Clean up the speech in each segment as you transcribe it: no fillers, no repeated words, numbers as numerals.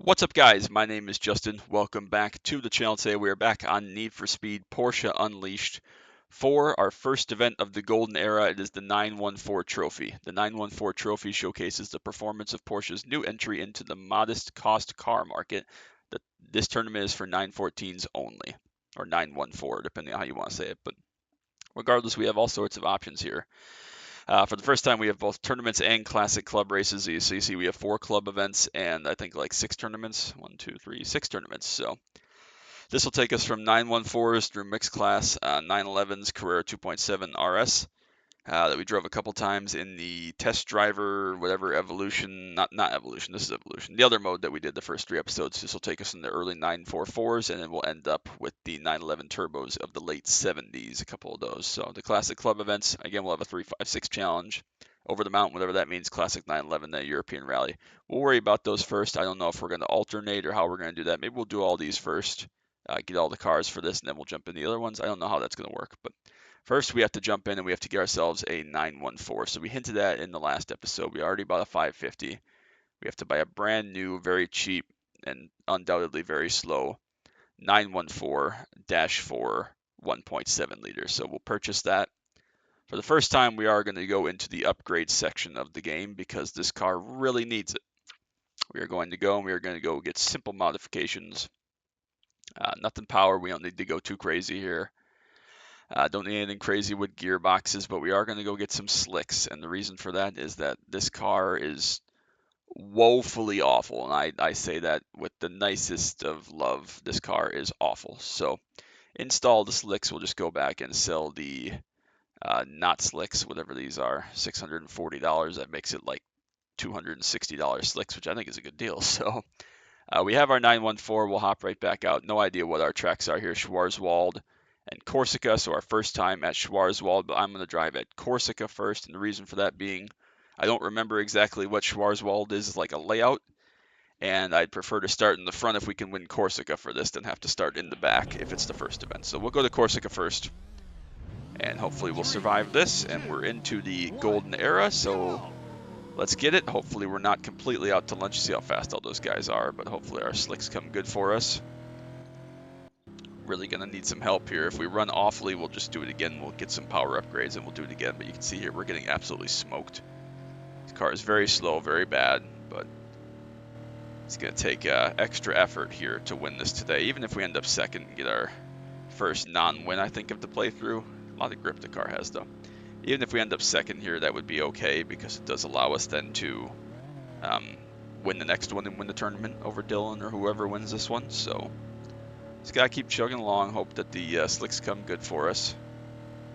What's up, guys? My name is Justin. Welcome back to the channel. Today we are back on Need for Speed Porsche Unleashed for our first event of the Golden Era. It is the 914 Trophy. The 914 Trophy showcases the performance of Porsche's new entry into the modest cost car market. This tournament is for 914s only, or 914, depending on how you want to say it. But regardless, we have all sorts of options here. For the first time, we have both tournaments and classic club races. So you see we have 4 club events and I think like 6 tournaments. 1, 2, 3, 6 tournaments. So this will take us from 914s through mixed class, 911s, Carrera 2.7 RS that we drove a couple times in the test driver, whatever evolution, not evolution, this is evolution. The other mode that we did the first 3 episodes. This will take us in the early 944s, and then we'll end up with the 911 turbos of the late 70s, a couple of those. So the classic club events, again, we'll have a 356 challenge over the mountain, whatever that means, classic 911, that European rally. We'll worry about those first. I don't know if we're going to alternate or how we're going to do that. Maybe we'll do all these first, get all the cars for this, and then we'll jump in the other ones. I don't know how that's going to work, but first, we have to jump in and we have to get ourselves a 914. So we hinted at in the last episode. We already bought a 550. We have to buy a brand new, very cheap, and undoubtedly very slow 914-4 1.7 liters. So we'll purchase that. For the first time, we are going to go into the upgrade section of the game because this car really needs it. We are going to go and we are going to go get simple modifications. Nothing power. We don't need to go too crazy here. Don't need anything crazy with gearboxes, but we are going to go get some slicks. And the reason for that is that this car is woefully awful. And I say that with the nicest of love. This car is awful. So install the slicks. We'll just go back and sell the not slicks, whatever these are, $640. That makes it like $260 slicks, which I think is a good deal. So we have our 914. We'll hop right back out. No idea what our tracks are here. Schwarzwald and Corsica. So our first time at Schwarzwald, but I'm going to drive at Corsica first. And the reason for that being, I don't remember exactly what Schwarzwald is like a layout. And I'd prefer to start in the front if we can win Corsica for this than have to start in the back if it's the first event. So we'll go to Corsica first. And hopefully we'll survive this. And we're into the golden era. So let's get it. Hopefully we're not completely out to lunch. See how fast all those guys are. But hopefully our slicks come good for us. Really going to need some help here. If we run awfully, we'll just do it again. We'll get some power upgrades and we'll do it again. But you can see here, we're getting absolutely smoked. This car is very slow, very bad. But it's going to take extra effort here to win this today. Even if we end up second and get our first non-win, I think, of the playthrough. A lot of grip the car has, though. Even if we end up second here, that would be okay because it does allow us then to win the next one and win the tournament over Dylan or whoever wins this one. So just gotta keep chugging along, hope that the slicks come good for us.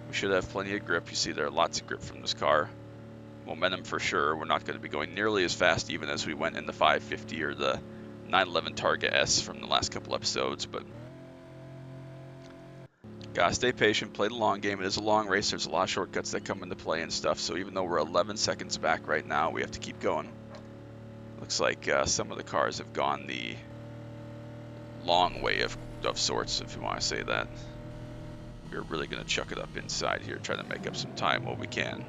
We should have plenty of grip. You see there are lots of grip from this car. Momentum for sure. We're not going to be going nearly as fast even as we went in the 550 or the 911 Targa S from the last couple episodes, but gotta stay patient, play the long game. It is a long race. There's a lot of shortcuts that come into play and stuff, so even though we're 11 seconds back right now, we have to keep going. Looks like some of the cars have gone the long way of sorts, if you want to say that. We're really going to chuck it up inside here, try to make up some time while we can.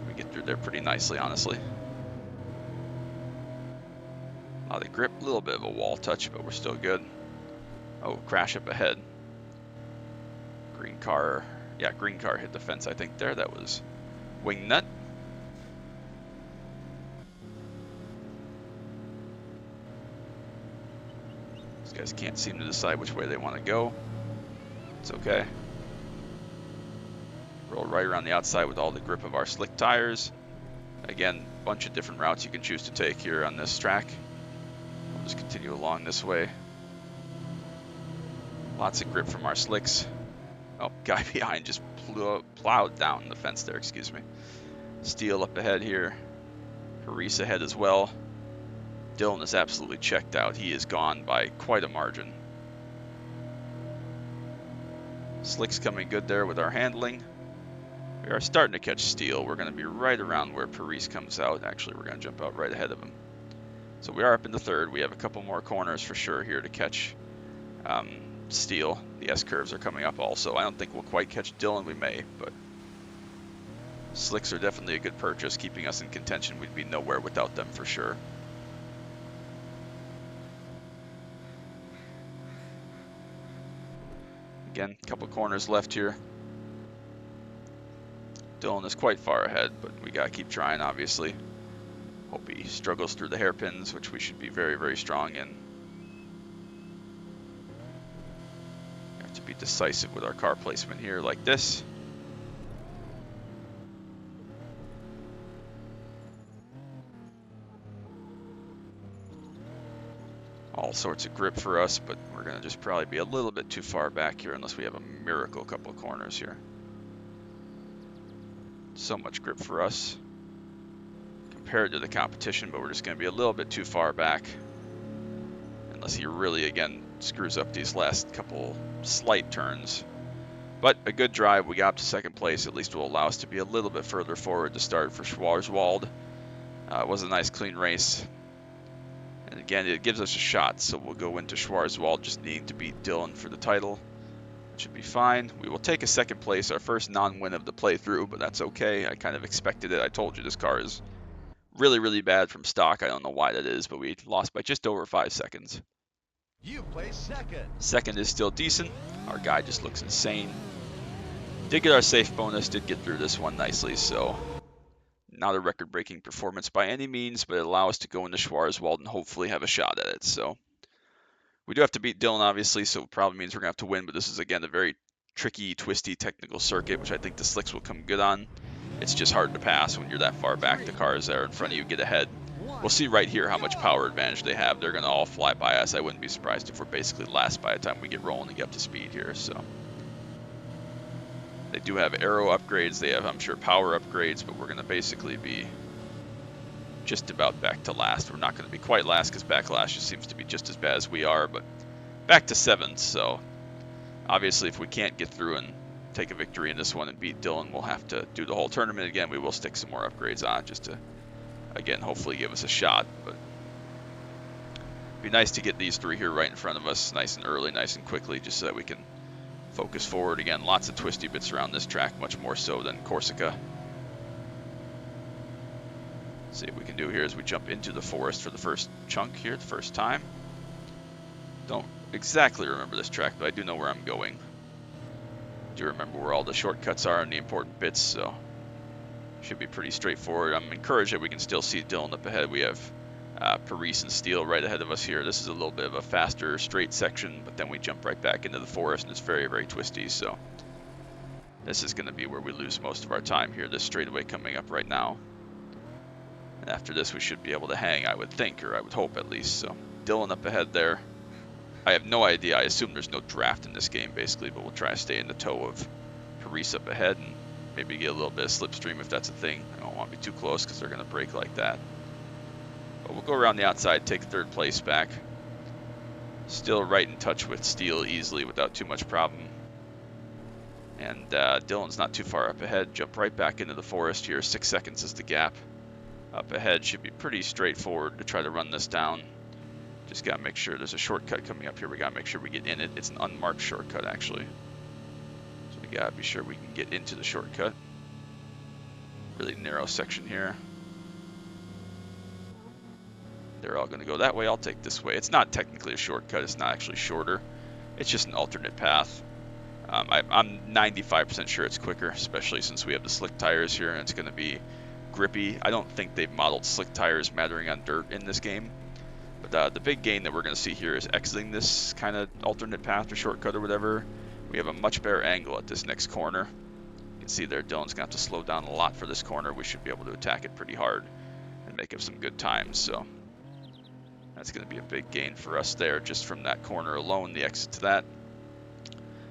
We get through there pretty nicely, honestly. A lot of grip, a little bit of a wall touch, but we're still good. Oh, crash up ahead. Green car, yeah, green car hit the fence, I think there. That was wing nut. Guys can't seem to decide which way they want to go. It's okay. Roll right around the outside with all the grip of our slick tires. Again, a bunch of different routes you can choose to take here on this track. We'll just continue along this way. Lots of grip from our slicks. Oh, guy behind just plowed down the fence there, excuse me. Steel up ahead here. Paris ahead as well. Dylan is absolutely checked out. He is gone by quite a margin. Slick's coming good there with our handling. We are starting to catch steel. We're going to be right around where Paris comes out. Actually, we're going to jump out right ahead of him. So we are up in the third. We have a couple more corners for sure here to catch steel. The S-curves are coming up also. I don't think we'll quite catch Dylan. We may, but slicks are definitely a good purchase, keeping us in contention. We'd be nowhere without them for sure. Again, a couple corners left here. Dylan is quite far ahead, but we got to keep trying, obviously. Hope he struggles through the hairpins, which we should be very, very strong in. Have to be decisive with our car placement here, like this. All sorts of grip for us, but we're going to just probably be a little bit too far back here unless we have a miracle couple of corners here. So much grip for us compared to the competition, but we're just going to be a little bit too far back unless he really, again, screws up these last couple slight turns. But a good drive. We got up to second place. At least will allow us to be a little bit further forward to start for Schwarzwald. It was a nice, clean race. And again, it gives us a shot, so we'll go into Schwarzwald just needing to beat Dylan for the title. It should be fine. We will take a second place, our first non-win of the playthrough, but that's okay. I kind of expected it. I told you this car is really, really bad from stock. I don't know why that is, but we lost by just over 5 seconds. You placed second. Second is still decent. Our guy just looks insane. Did get our safe bonus, did get through this one nicely, so not a record-breaking performance by any means, but it allows us to go into Schwarzwald and hopefully have a shot at it. So we do have to beat Dylan, obviously, so it probably means we're going to have to win, but this is, again, a very tricky, twisty, technical circuit, which I think the slicks will come good on. It's just hard to pass when you're that far back. The cars there in front of you get ahead. We'll see right here how much power advantage they have. They're going to all fly by us. I wouldn't be surprised if we're basically last by the time we get rolling and get up to speed here. So they do have aero upgrades. They have, I'm sure, power upgrades, but we're going to basically be just about back to last. We're not going to be quite last because backlash just seems to be just as bad as we are, but back to 7th. So obviously if we can't get through and take a victory in this one and beat Dylan, we'll have to do the whole tournament again. We will stick some more upgrades on just to, again, hopefully give us a shot. But it'd be nice to get these 3 here right in front of us, nice and early, nice and quickly, just so that we can focus forward. Again, lots of twisty bits around this track, much more so than Corsica. See what we can do here as we jump into the forest for the first chunk here, the first time. Don't exactly remember this track, but I do know where I'm going. Do remember where all the shortcuts are and the important bits, so should be pretty straightforward. I'm encouraged that we can still see Dylan up ahead. We have Paris and Steele right ahead of us here. This is a little bit of a faster straight section, but then we jump right back into the forest and it's very, very twisty, so this is going to be where we lose most of our time here, this straightaway coming up right now. And after this we should be able to hang, I would think, or I would hope at least. So Dylan up ahead there. I have no idea. I assume there's no draft in this game basically, but we'll try to stay in the tow of Paris up ahead and maybe get a little bit of slipstream if that's a thing. I don't want to be too close because they're going to brake like that. But we'll go around the outside, take 3rd place back. Still right in touch with Steele easily without too much problem. And Dylan's not too far up ahead. Jump right back into the forest here. 6 seconds is the gap. Up ahead should be pretty straightforward to try to run this down. Just got to make sure there's a shortcut coming up here. We got to make sure we get in it. It's an unmarked shortcut, actually. So we got to be sure we can get into the shortcut. Really narrow section here. They're all going to go that way. I'll take this way. It's not technically a shortcut. It's not actually shorter. It's just an alternate path. I'm 95% sure it's quicker, especially since we have the slick tires here and it's going to be grippy. I don't think they've modeled slick tires mattering on dirt in this game. But the big gain that we're going to see here is exiting this kind of alternate path or shortcut or whatever. We have a much better angle at this next corner. You can see there Dylan's going to have to slow down a lot for this corner. We should be able to attack it pretty hard and make up some good times. So that's going to be a big gain for us there just from that corner alone, the exit to that.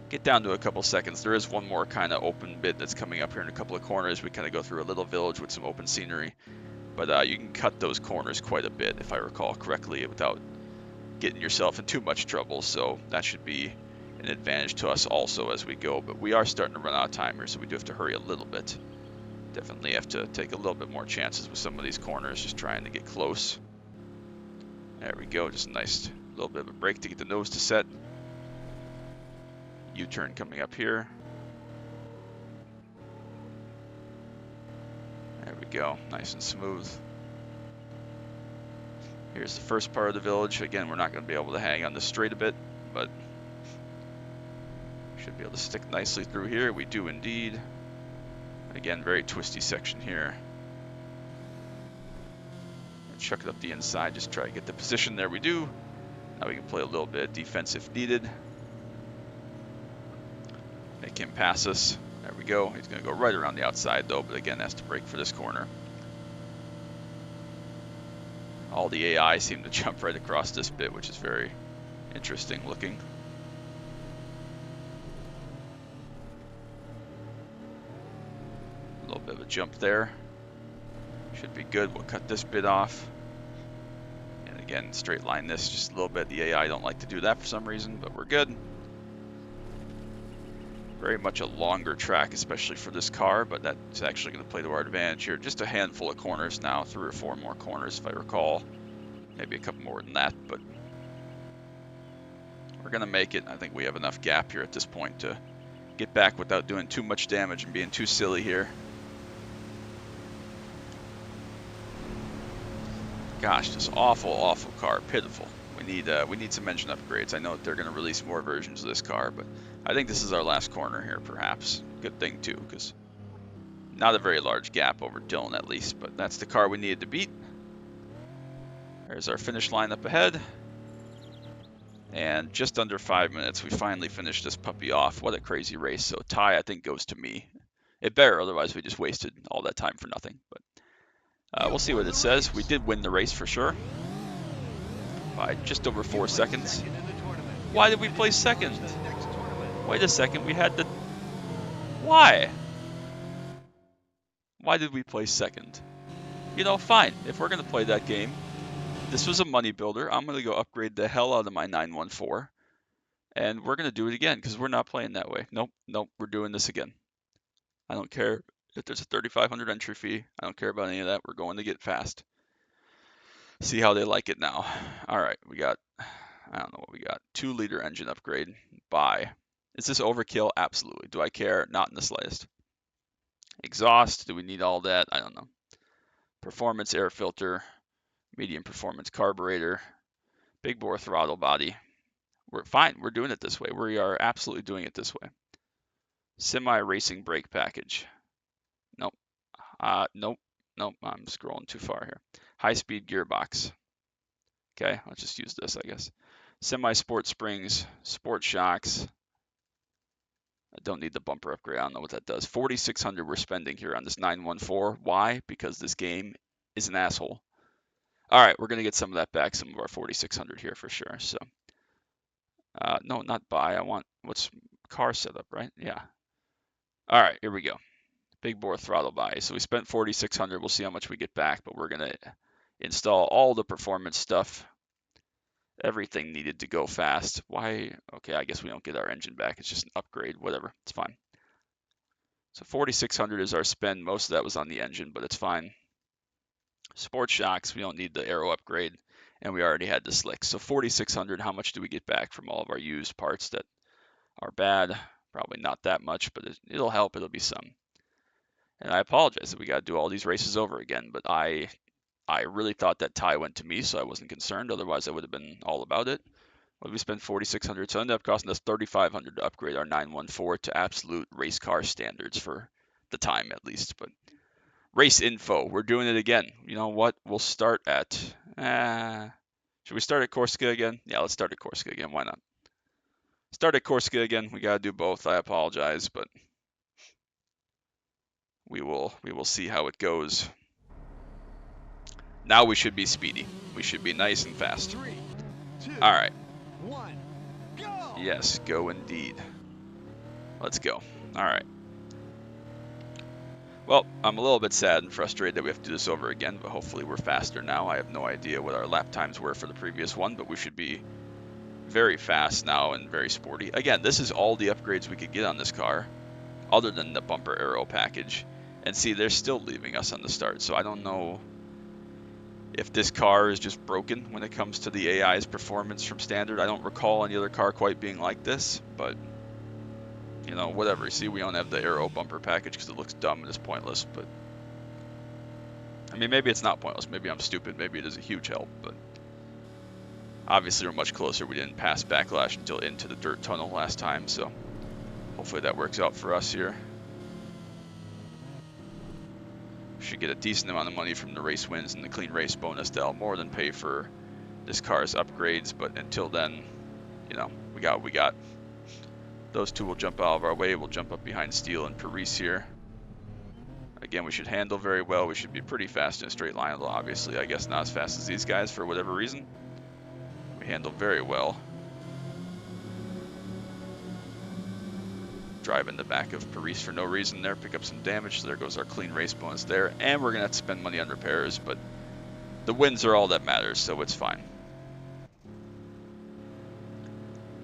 Get down to a couple seconds. There is one more kind of open bit that's coming up here in a couple of corners. We kind of go through a little village with some open scenery. But you can cut those corners quite a bit, if I recall correctly, without getting yourself in too much trouble. So that should be an advantage to us also as we go. But we are starting to run out of time here, so we do have to hurry a little bit. Definitely have to take a little bit more chances with some of these corners, just trying to get close. There we go, just a nice little bit of a break to get the nose to set. U-turn coming up here. There we go, nice and smooth. Here's the first part of the village. Again, we're not going to be able to hang on this straight a bit, but Should be able to stick nicely through here. We do indeed. Again, very twisty section here. Chuck it up the inside, just try to get the position. There we do. Now we can play a little bit of defense if needed. Make him pass us. There we go. He's going to go right around the outside though, but again, has to break for this corner. All the AI seem to jump right across this bit, which is very interesting looking. A little bit of a jump there. Should be good. We'll cut this bit off. And again, straight line this just a little bit. The AI don't like to do that for some reason, but we're good. Very much a longer track, especially for this car, but that's actually going to play to our advantage here. Just a handful of corners now, 3 or 4 more corners if I recall. Maybe a couple more than that, but we're going to make it. I think we have enough gap here at this point to get back without doing too much damage and being too silly here. Gosh, this awful, awful car, pitiful. We need some engine upgrades. I know that they're going to release more versions of this car, but I think this is our last corner here, perhaps. Good thing too, because not a very large gap over Dylan at least, but that's the car we needed to beat. There's our finish line up ahead. And just under 5 minutes, we finally finished this puppy off. What a crazy race. So tie, I think, goes to me. It better, otherwise we just wasted all that time for nothing. But we'll see what it says. We did win the race for sure. By just over 4 seconds. Why did we place second? Wait a second, we had the... Why? Why did we place second? You know, fine. If we're going to play that game, this was a money builder. I'm going to go upgrade the hell out of my 914. And we're going to do it again, because we're not playing that way. Nope, nope, we're doing this again. I don't care if there's a 3,500 entry fee. I don't care about any of that. We're going to get fast. See how they like it now. All right, we got, I don't know what we got. 2-liter engine upgrade. Buy. Is this overkill? Absolutely. Do I care? Not in the slightest. Exhaust. Do we need all that? I don't know. Performance air filter. Medium performance carburetor. Big bore throttle body. We're fine. We're doing it this way. We are absolutely doing it this way. Semi-racing brake package. Nope. Nope. Nope. I'm scrolling too far here. High-speed gearbox. Okay, let's just use this, I guess. Semi-sport springs, sport shocks. I don't need the bumper upgrade. I don't know what that does. 4,600 we're spending here on this 914. Why? Because this game is an asshole. All right, we're going to get some of that back, some of our 4,600 here for sure. So, no, not buy. I want, what's car setup, right? Yeah. All right, here we go. Big bore throttle buy. So we spent 4,600. We'll see how much we get back, but we're going to install all the performance stuff. Everything needed to go fast. Why? Okay, I guess we don't get our engine back. It's just an upgrade, whatever. It's fine. So 4,600 is our spend. Most of that was on the engine, but it's fine. Sport shocks, we don't need the aero upgrade, and we already had the slicks. So 4,600, how much do we get back from all of our used parts that are bad? Probably not that much, but it'll help. It'll be some. And I apologize that we got to do all these races over again, but I really thought that tie went to me, so I wasn't concerned. Otherwise, I would have been all about it. What did we spend? 4,600. So it ended up costing us 3,500 to upgrade our 914 to absolute race car standards for the time, at least. But race info, we're doing it again. You know what? We'll start at. Should we start at Corsica again? Yeah, let's start at Corsica again. Why not? Start at Corsica again. We gotta do both. I apologize, but we will see how it goes. Now we should be speedy. We should be nice and fast. 3, 2, All right. 1, go! Yes, go indeed. Let's go. All right. Well, I'm a little bit sad and frustrated that we have to do this over again, but hopefully we're faster now. I have no idea what our lap times were for the previous one, but we should be very fast now and very sporty. Again, this is all the upgrades we could get on this car, other than the bumper aero package. And see, they're still leaving us on the start, so I don't know if this car is just broken when it comes to the AI's performance from standard. I don't recall any other car quite being like this, but you know, whatever. See, we don't have the aero bumper package because it looks dumb and it's pointless, but I mean, maybe it's not pointless. Maybe I'm stupid. Maybe it is a huge help, but obviously we're much closer. We didn't pass Backlash until into the dirt tunnel last time, so Hopefully that works out for us here. Should get a decent amount of money from the race wins and the clean race bonus. That'll more than pay for this car's upgrades, but until then, you know, we got what we got. Those two will jump out of our way. We'll jump up behind Steele and Paris here. Again, we should handle very well. We should be pretty fast in a straight line, although obviously I guess not as fast as these guys for whatever reason. We handle very well. Drive in the back of Paris for no reason there, pick up some damage, so there goes our clean race bonus there. And we're going to have to spend money on repairs, but the wins are all that matters, so it's fine.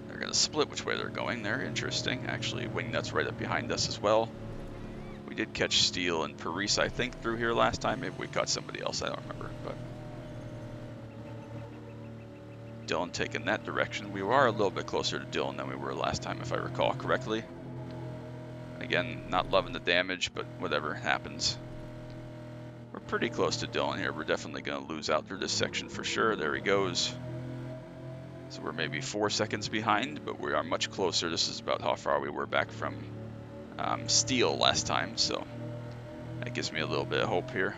They're going to split which way they're going there. Interesting. Actually, Wingnut's right up behind us as well. We did catch Steele and Paris, I think, through here last time. Maybe we caught somebody else, I don't remember. But Dylan taking that direction. We are a little bit closer to Dylan than we were last time, if I recall correctly. Again, not loving the damage, but whatever happens. We're pretty close to Dylan here. We're definitely going to lose out through this section for sure. There he goes. So we're maybe 4 seconds behind, but we are much closer. This is about how far we were back from Steele last time, so that gives me a little bit of hope here.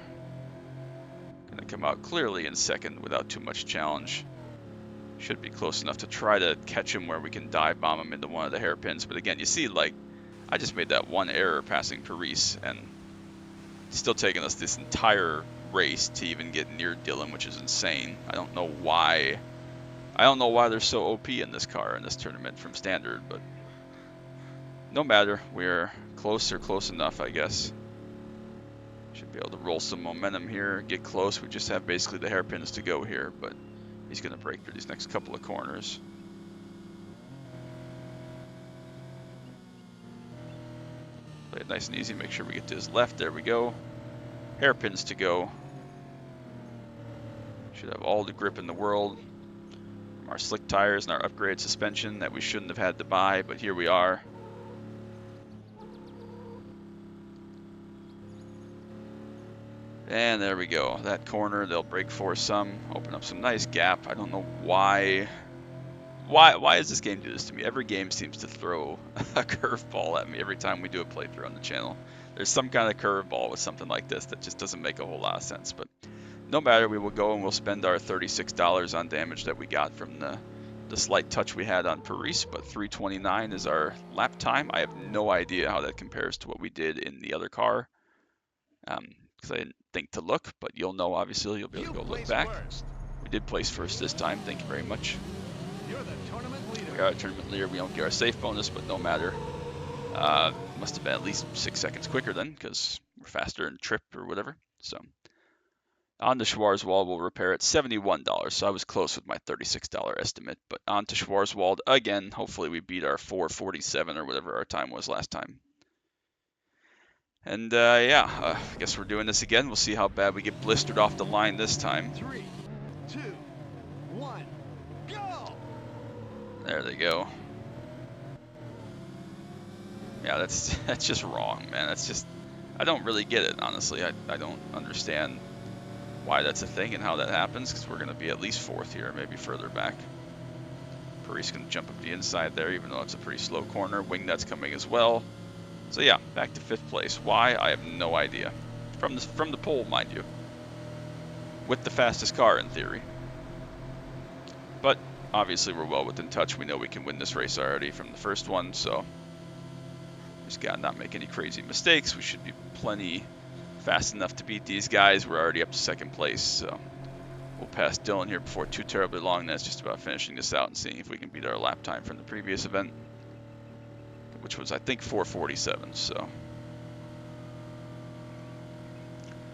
Gonna come out clearly in second without too much challenge. Should be close enough to try to catch him where we can dive bomb him into one of the hairpins. But again, you see, like, I just made that one error passing Paris, and he's still taking us this entire race to even get near Dylan, which is insane. I don't know why. I don't know why they're so OP in this car in this tournament from standard, but no matter. We're close enough, I guess. Should be able to roll some momentum here, get close. We just have basically the hairpins to go here, but he's going to break through these next couple of corners. Play it nice and easy. Make sure we get to his left. There we go. Hairpins to go. Should have all the grip in the world from our slick tires and our upgrade suspension that we shouldn't have had to buy, but here we are. And there we go. That corner, they'll break for some, open up some nice gap. I don't know why. Why does this game do this to me? Every game seems to throw a curveball at me every time we do a playthrough on the channel. There's some kind of curveball with something like this that just doesn't make a whole lot of sense. But no matter, we will go and we'll spend our $36 on damage that we got from the slight touch we had on Paris. But 3:29 is our lap time. I have no idea how that compares to what we did in the other car. Because I didn't think to look, but you'll know, obviously. You'll be able to go look back. We did place first this time. Thank you very much. You're the tournament leader. We are a tournament leader. We don't get our safe bonus, but no matter. Must have been at least 6 seconds quicker then, because we're faster in trip or whatever. So on to Schwarzwald, we'll repair it. $71. So I was close with my $36 estimate. But on to Schwarzwald again. Hopefully we beat our 4:47 or whatever our time was last time. And yeah, I guess we're doing this again. We'll see how bad we get blistered off the line this time. 3, 2, 1, go! There they go. Yeah, that's just wrong, man. That's just, I don't really get it, honestly. I don't understand why that's a thing and how that happens, because we're going to be at least fourth here, maybe further back. Paris going to jump up the inside there, even though it's a pretty slow corner. Wingnut's coming as well. So yeah, back to 5th place. Why? I have no idea. From the pole, mind you. With the fastest car, in theory. But obviously we're well within touch. We know we can win this race already from the first one, so just gotta not make any crazy mistakes. We should be plenty fast enough to beat these guys. We're already up to 2nd place, so we'll pass Dylan here before too terribly long. That's just about finishing this out and seeing if we can beat our lap time from the previous event, which was, I think, 4:47. So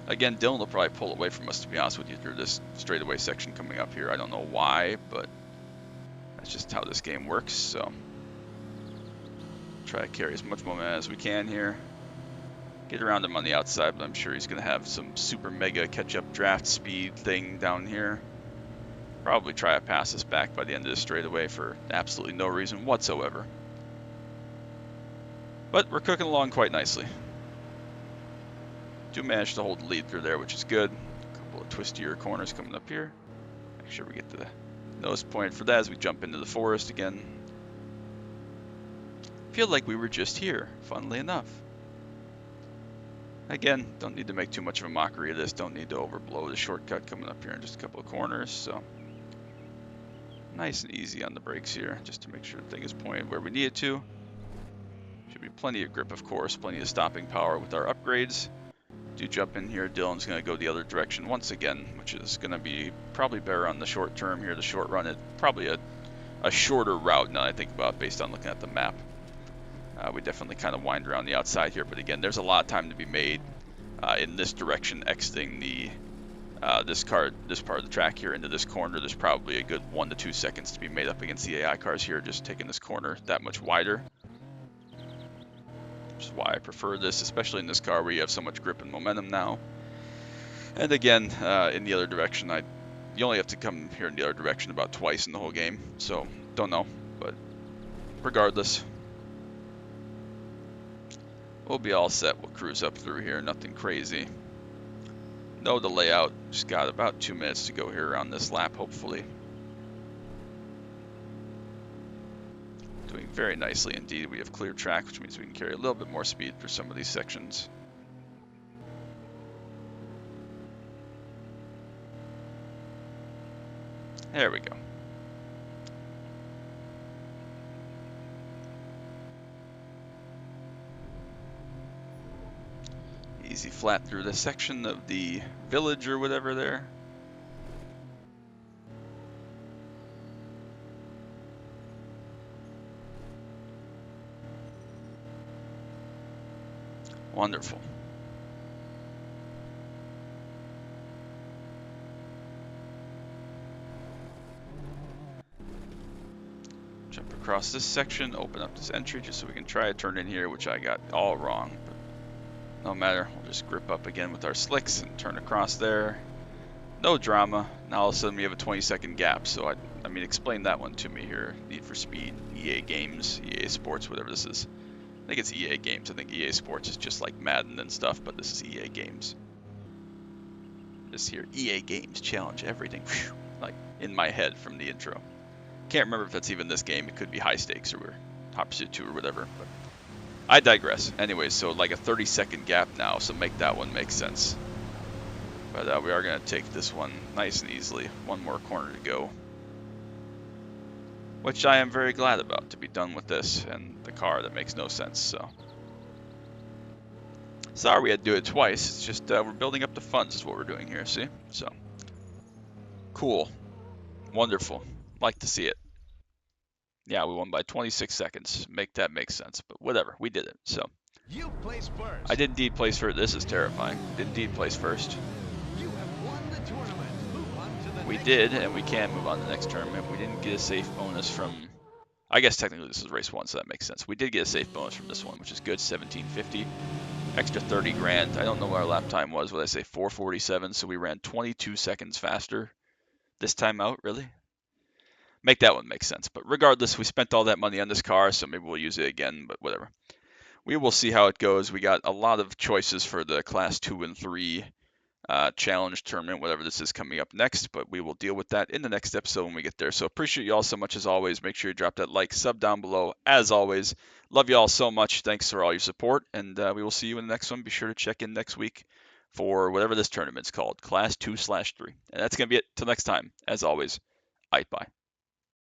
again, Dylan will probably pull away from us, to be honest with you, through this straightaway section coming up here. I don't know why, but that's just how this game works. So try to carry as much momentum as we can here. Get around him on the outside, but I'm sure he's going to have some super mega catch-up draft speed thing down here. Probably try to pass us back by the end of this straightaway for absolutely no reason whatsoever. But we're cooking along quite nicely. Do manage to hold the lead through there, which is good. A couple of twistier corners coming up here. Make sure we get the nose point for that as we jump into the forest again. Feel like we were just here, funnily enough. Again, don't need to make too much of a mockery of this. Don't need to overblow the shortcut coming up here in just a couple of corners. So nice and easy on the brakes here, just to make sure the thing is pointed where we need it to. Should be plenty of grip, of course, plenty of stopping power with our upgrades. Do jump in here. Dylan's going to go the other direction once again, which is going to be probably better on the short term here. The short run, it's probably a shorter route now that I think about it, based on looking at the map. We definitely kind of wind around the outside here, but again, there's a lot of time to be made in this direction, exiting the this part of the track here into this corner. There's probably a good 1 to 2 seconds to be made up against the AI cars here, just taking this corner that much wider. Which is why I prefer this, especially in this car where you have so much grip and momentum now. And again, in the other direction, you only have to come here in the other direction about twice in the whole game, so don't know, but regardless, we'll be all set. We'll cruise up through here, nothing crazy. Know the layout, just got about 2 minutes to go here around this lap, hopefully. Doing very nicely indeed. We have clear track, which means we can carry a little bit more speed through some of these sections. There we go. Easy flat through this section of the village or whatever there. Wonderful. Jump across this section, open up this entry just so we can try to turn in here, which I got all wrong. But no matter, we'll just grip up again with our slicks and turn across there. No drama. Now all of a sudden we have a 20-second gap, so I mean, explain that one to me here. Need for Speed, EA Games, EA Sports, whatever this is. I think it's EA Games. I think EA Sports is just like Madden and stuff, but this is EA Games. Just here, EA Games challenge everything, whew, like in my head from the intro. Can't remember if that's even this game. It could be High Stakes or Hot Pursuit 2 or whatever. But I digress. Anyways, so like a 30-second gap now, so make that one make sense. But we are going to take this one nice and easily. One more corner to go. Which I am very glad about, to be done with this and the car that makes no sense. So sorry we had to do it twice. It's just we're building up the funds is what we're doing here, see? So cool. Wonderful. Like to see it. Yeah, we won by 26 seconds. Make that make sense. But whatever, we did it. So You place first. I did indeed place first. This is terrifying. Did indeed place first. You have won the tournament. Move on to the We next did, tournament. and we can move on to the next tournament. We didn't get a safe bonus from... I guess technically this is race 1, so that makes sense. We did get a safe bonus from this one, which is good. 1750. Extra 30 grand. I don't know what our lap time was. What did I say? 447. So we ran 22 seconds faster this time out, really? Make that one make sense. But regardless, we spent all that money on this car, so maybe we'll use it again, but whatever. We will see how it goes. We got a lot of choices for the Class 2 and 3 challenge tournament, whatever this is coming up next, but we will deal with that in the next episode when we get there. So appreciate you all so much as always. Make sure you drop that like, sub down below. As always, love you all so much. Thanks for all your support, and we will see you in the next one. Be sure to check in next week for whatever this tournament's called, Class 2/3. And that's going to be it. Till next time, as always, bye.